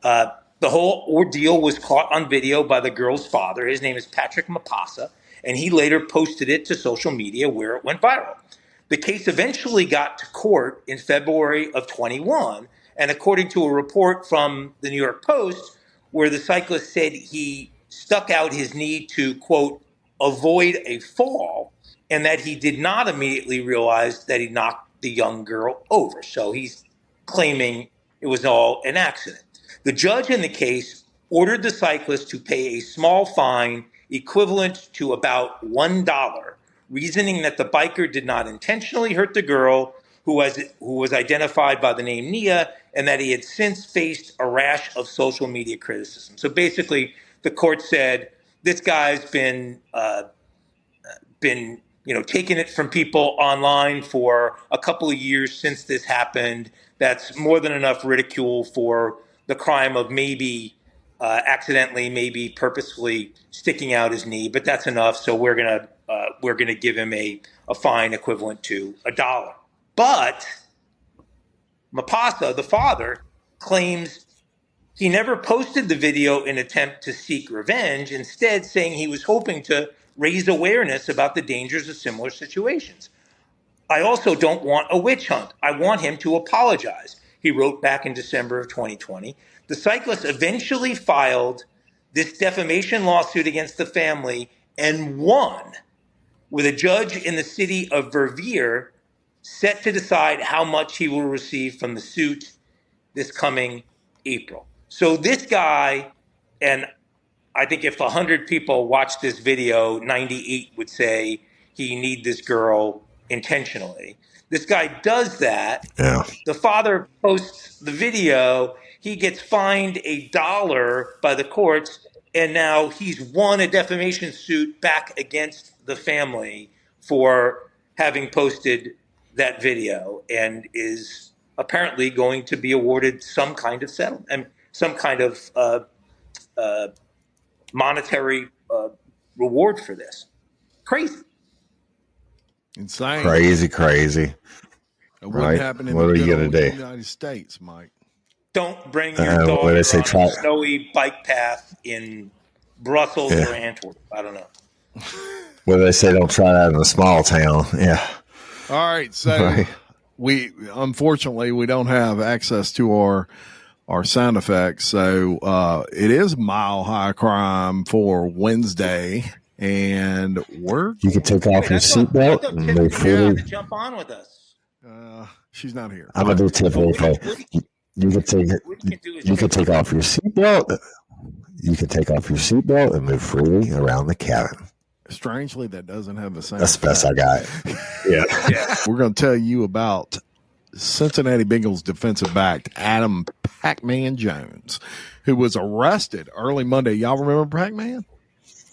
The whole ordeal was caught on video by the girl's father. His name is Patrick Mapasa, and he later posted it to social media where it went viral. The case eventually got to court in February of 21, and according to a report from the New York Post, where the cyclist said he stuck out his knee to, quote, avoid a fall, and that he did not immediately realize that he knocked the young girl over. So he's claiming it was all an accident. The judge in the case ordered the cyclist to pay a small fine equivalent to about $1, reasoning that the biker did not intentionally hurt the girl, who was identified by the name Nia, and that he had since faced a rash of social media criticism. So basically, the court said this guy's been taking it from people online for a couple of years since this happened. That's more than enough ridicule for the crime of maybe accidentally, maybe purposefully sticking out his knee, but that's enough. So we're gonna give him a fine equivalent to $1. But Mapasa, the father, claims he never posted the video in an attempt to seek revenge, instead saying he was hoping to raise awareness about the dangers of similar situations. I also don't want a witch hunt. I want him to apologize, he wrote back in December of 2020. The cyclist eventually filed this defamation lawsuit against the family and won, with a judge in the city of Verviers set to decide how much he will receive from the suit this coming April. So this guy, and I think if 100 people watch this video, 98 would say he kneed this girl intentionally. This guy does that. Yeah. The father posts the video. He gets fined $1 by the courts, and now he's won a defamation suit back against the family for having posted that video, and is apparently going to be awarded some kind of settlement and some kind of monetary reward for this. Crazy. Insane. Crazy. It wouldn't happen in What the are you good gonna old do? United States, Mike. Don't bring your dog on a snowy bike path in Brussels or Antwerp. I don't know. Well, they say don't try that in a small town. Yeah. All right. So we unfortunately we don't have access to our sound effects. So it is Mile High Crime for Wednesday, and you can take off your seatbelt and move forward. To jump on with us. She's not here. I'm gonna do Tiffany. You can take it. You can take off your seatbelt. You can take off your seatbelt and move freely around the cabin. Strangely, that doesn't have the same. That's the best I got. Yeah. We're going to tell you about Cincinnati Bengals defensive back Adam Pac-Man Jones, who was arrested early Monday. Y'all remember Pac-Man?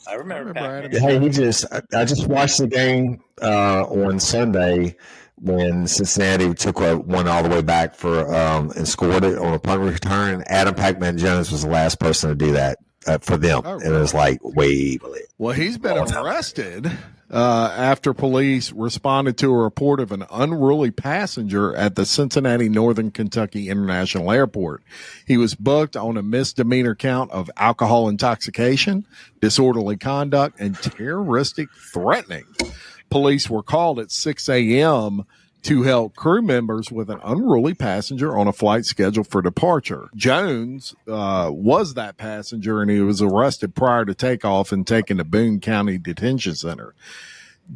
I remember Pac-Man. Hey, I just watched the game on Sunday when Cincinnati took one all the way back for and scored it on a punt return. Adam Pac-Man Jones was the last person to do that for them, and it was like way. Well, he's been arrested after police responded to a report of an unruly passenger at the Cincinnati Northern Kentucky International Airport. He was booked on a misdemeanor count of alcohol intoxication, disorderly conduct, and terroristic threatening. Police were called at 6 a.m. to help crew members with an unruly passenger on a flight scheduled for departure. Jones was that passenger, and he was arrested prior to takeoff and taken to Boone County Detention Center.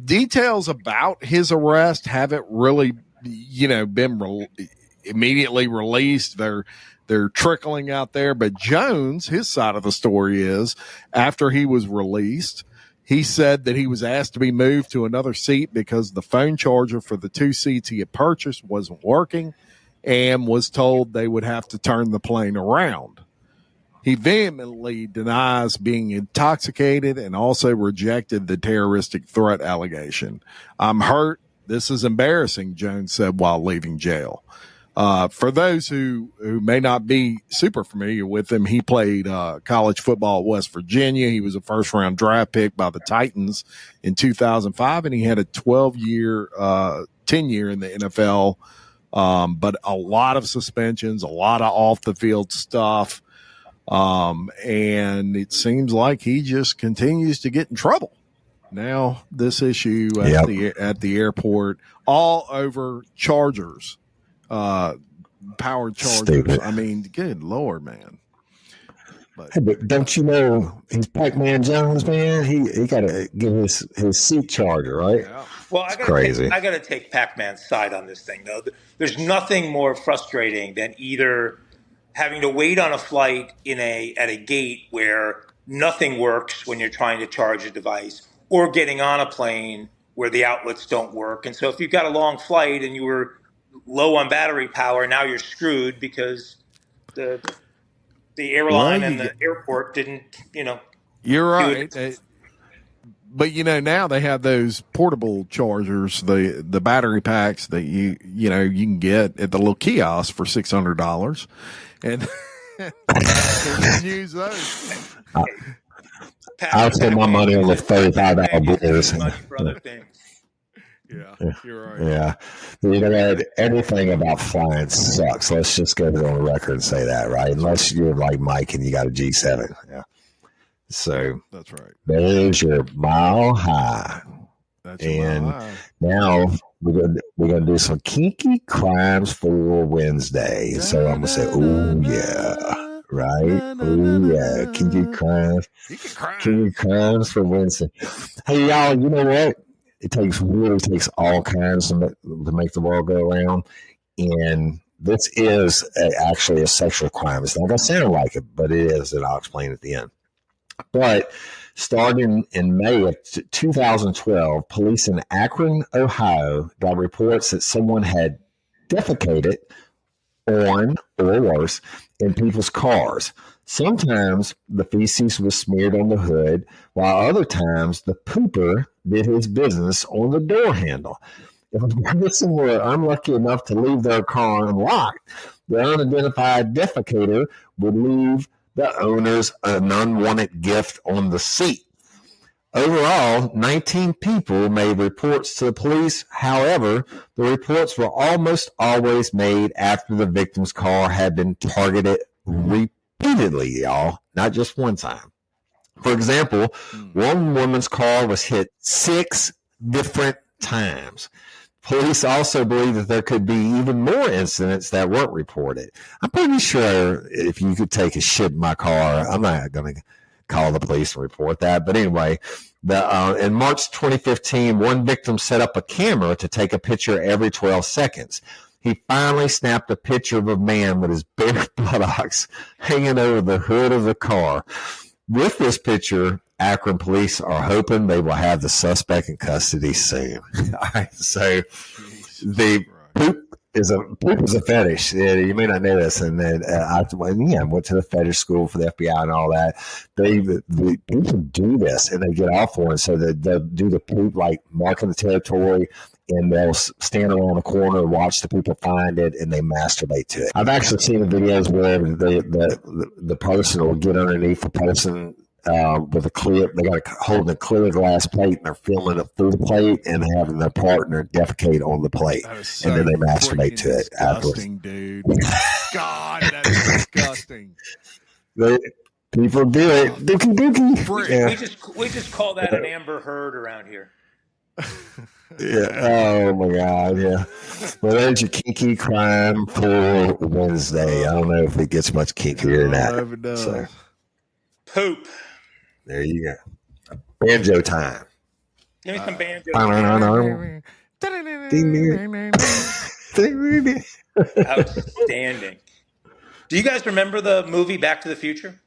Details about his arrest haven't really, been immediately released. They're trickling out there. But Jones, his side of the story is, after he was released, he said that he was asked to be moved to another seat because the phone charger for the 2 seats he had purchased wasn't working, and was told they would have to turn the plane around. He vehemently denies being intoxicated and also rejected the terroristic threat allegation. "I'm hurt. This is embarrassing," Jones said while leaving jail. For those who may not be super familiar with him, he played college football at West Virginia. He was a first-round draft pick by the Titans in 2005, and he had a 12-year tenure in the NFL, but a lot of suspensions, a lot of off-the-field stuff, and it seems like he just continues to get in trouble. Now, this issue at the airport, all over Chargers. Powered chargers. Stupid. I mean, good Lord, man. But don't you know he's Pac-Man Jones, man? He got to get his seat charger, right? Yeah. Well, I got to take Pac-Man's side on this thing, though. There's nothing more frustrating than either having to wait on a flight at a gate where nothing works when you're trying to charge a device, or getting on a plane where the outlets don't work. And so if you've got a long flight and you were low on battery power, now you're screwed because the airline and the airport didn't, You're right. But now they have those portable chargers, the battery packs that you can get at the little kiosk for $600, and you can use those. I'll spend my money on the $35 bills. Money for other things. Yeah, you're right. Yeah. Anything about flying sucks. Let's just go on the record and say that, right? Unless you're like Mike and you got a G7. Yeah. So that's right. There's your mile high. That's your mile high. Now we're gonna do some kinky crimes for Wednesday. So I'm gonna say, oh yeah. Right? Oh yeah. Kinky crimes. Kinky crimes for Wednesday. Hey y'all, you know what? It really takes all kinds to make the world go around. And this is actually a sexual crime. It's not going to sound like it, but it is, and I'll explain at the end. But starting in May of 2012, police in Akron, Ohio, got reports that someone had defecated on, or worse, in people's cars. Sometimes the feces was smeared on the hood, while other times the pooper did his business on the door handle. If a person were unlucky enough to leave their car unlocked, the unidentified defecator would leave the owners an unwanted gift on the seat. Overall, 19 people made reports to the police. However, the reports were almost always made after the victim's car had been targeted repeatedly, y'all, not just one time. For example, one woman's car was hit 6 different times. Police also believe that there could be even more incidents that weren't reported. I'm pretty sure if you could take a shit in my car, I'm not going to call the police and report that. But anyway, in March 2015, one victim set up a camera to take a picture every 12 seconds. He finally snapped a picture of a man with his bare buttocks hanging over the hood of the car. With this picture, Akron police are hoping they will have the suspect in custody soon. All right, so the poop poop is a fetish. Yeah, you may not know this. And then I went to the fetish school for the FBI and all that. The people do this and they get off on it. So they'll do the poop, like marking the territory, and they'll stand around the corner, watch the people find it, and they masturbate to it. I've actually seen the videos where the person will get underneath the person with a clear, they got holding a clear glass plate, and they're filming it through the plate and having their partner defecate on the plate, so and then they masturbate to it afterwards. Dude. God, that's disgusting. People do it. Dookie. Yeah. We just call that an Amber Heard around here. Yeah. Oh my God. Yeah. Well, there's your kinky crime for Wednesday. I don't know if it gets much kinkier than that. So. Poop. There you go. Banjo time. Give me some banjo. Outstanding. Do you guys remember the movie Back to the Future?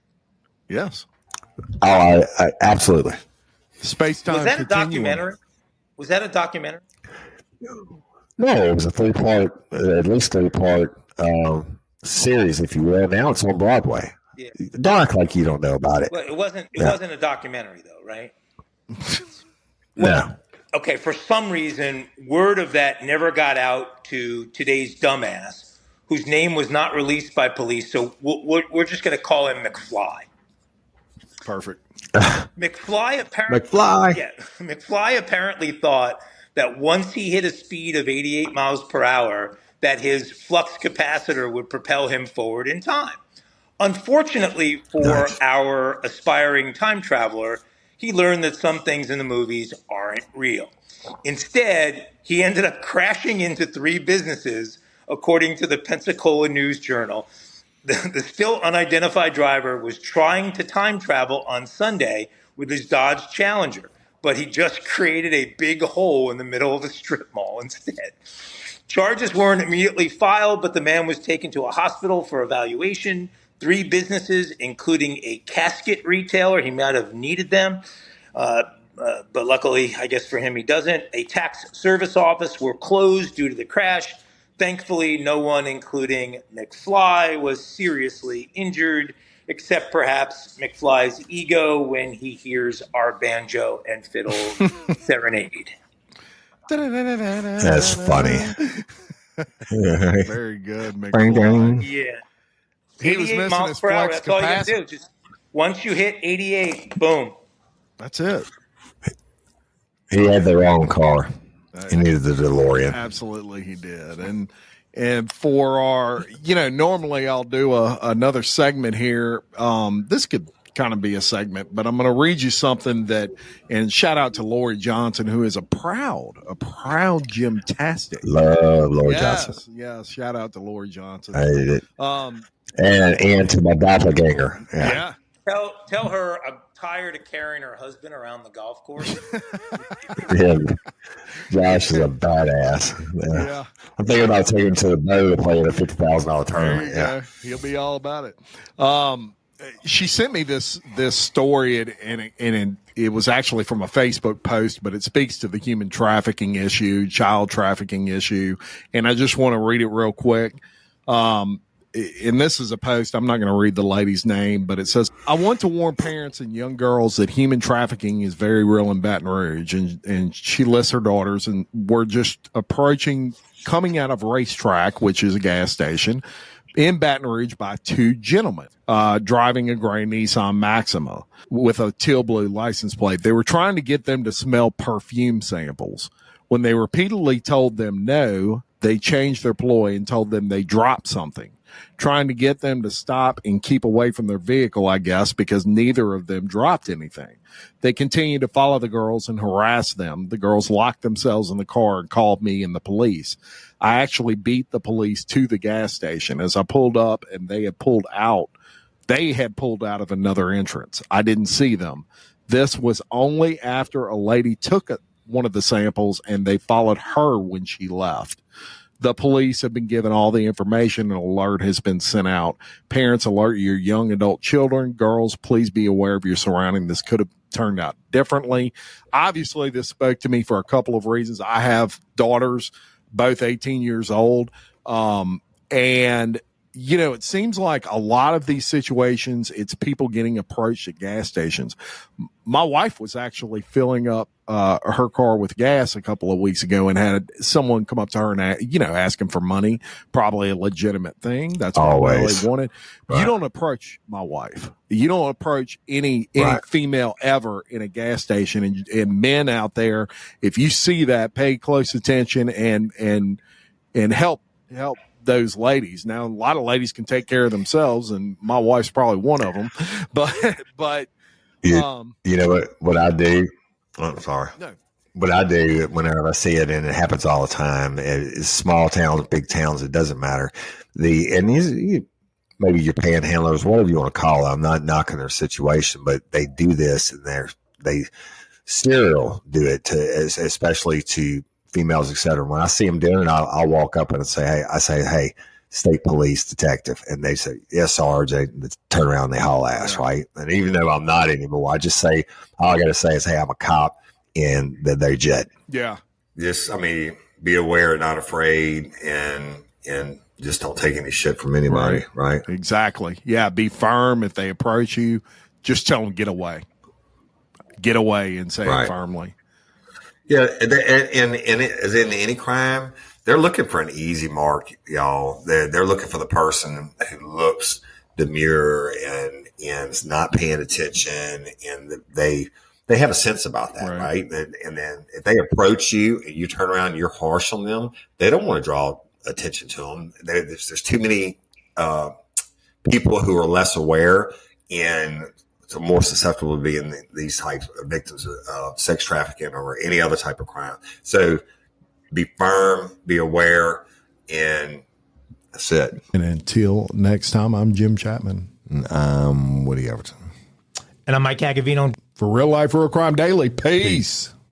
Yes. Oh, I absolutely. Space-time. Was that a documentary? Was that a documentary? No, it was a at least three-part series, if you will. Now it's on Broadway. Yeah. Don't act like you don't know about it. Well, it wasn't a documentary, though, right? No. Okay, for some reason, word of that never got out to today's dumbass, whose name was not released by police. So we're just going to call him McFly. Perfect. McFly apparently thought that once he hit a speed of 88 miles per hour, that his flux capacitor would propel him forward in time. Unfortunately for our aspiring time traveler, he learned that some things in the movies aren't real. Instead, he ended up crashing into 3 businesses, according to the Pensacola News Journal. The still unidentified driver was trying to time travel on Sunday with his Dodge Challenger, but he just created a big hole in the middle of a strip mall instead. Charges weren't immediately filed, but the man was taken to a hospital for evaluation. 3 businesses, including a casket retailer, he might have needed them, but luckily, I guess for him, he doesn't. A tax service office were closed due to the crash. Thankfully, no one, including McFly, was seriously injured, except perhaps McFly's ego when he hears our banjo and fiddle serenade. That's funny. Very good, McFly. Yeah. He was missing his flex That's all you capacity. gotta do. Just once you hit 88, boom. That's it. He had the wrong car. He needed the DeLorean. Absolutely, he did. And for our, normally I'll do another segment here. This could kind of be a segment, but I'm going to read you something and shout out to Lori Johnson, who is a proud gymtastic. Love Lori Johnson. Yes. Shout out to Lori Johnson. I hate it. And to my doppelganger. Yeah. Tell her I'm tired of carrying her husband around the golf course. Yeah. Josh is a badass. Yeah. I'm thinking about taking him to the boat to play in a $50,000 tournament. Yeah. He'll be all about it. She sent me this story and it was actually from a Facebook post, but it speaks to the human trafficking issue, child trafficking issue. And I just want to read it real quick. And this is a post. I'm not going to read the lady's name, but it says, I want to warn parents and young girls that human trafficking is very real in Baton Rouge. And she lists her daughters, and we're just coming out of Racetrack, which is a gas station in Baton Rouge, by 2 gentlemen driving a gray Nissan Maxima with a teal blue license plate. They were trying to get them to smell perfume samples. When they repeatedly told them no, they changed their ploy and told them they dropped something, trying to get them to stop and keep away from their vehicle, I guess, because neither of them dropped anything. They continued to follow the girls and harass them. The girls locked themselves in the car and called me and the police. I actually beat the police to the gas station. As I pulled up and they had pulled out of another entrance. I didn't see them. This was only after a lady took one of the samples and they followed her when she left. The police have been given all the information. An alert has been sent out. Parents, alert your young adult children. Girls, please be aware of your surroundings. This could have turned out differently. Obviously, this spoke to me for a couple of reasons. I have daughters, both 18 years old. And it seems like a lot of these situations, it's people getting approached at gas stations. My wife was actually filling up her car with gas a couple of weeks ago and had someone come up to her and, asking for money, probably a legitimate thing. That's what I really wanted. Right. You don't approach my wife. You don't approach any female ever in a gas station. And men out there, if you see that, pay close attention and help those ladies. Now, a lot of ladies can take care of themselves, and my wife's probably one of them. But what I do? Oh, I'm sorry. No. What I do whenever I see it, and it happens all the time, it's small towns, big towns, it doesn't matter. Maybe your panhandlers, whatever you want to call it. I'm not knocking their situation, but they do this, and they serial do it especially to females, etc. When I see them doing it, I'll walk up and say, hey, state police detective. And they say, yes, Sarge. They turn around and they haul ass, right? And even though I'm not anymore, I just say, all I got to say is, hey, I'm a cop, and then they're jet. Yeah. Just, be aware, not afraid, and just don't take any shit from anybody, right? Exactly. Yeah, be firm. If they approach you, just tell them get away. Get away and say it firmly. Yeah, and as in any crime, they're looking for an easy mark, y'all. They're looking for the person who looks demure and is not paying attention, and they have a sense about that, right? And then if they approach you and you turn around and you're harsh on them, they don't want to draw attention to them. There's too many people who are less aware and so more susceptible to being these types of victims of sex trafficking or any other type of crime. So be firm, be aware, and that's it. And until next time, I'm Jim Chapman. And I'm Woody Overton. And I'm Mike Agovino. For Real Life Real Crime Daily. Peace.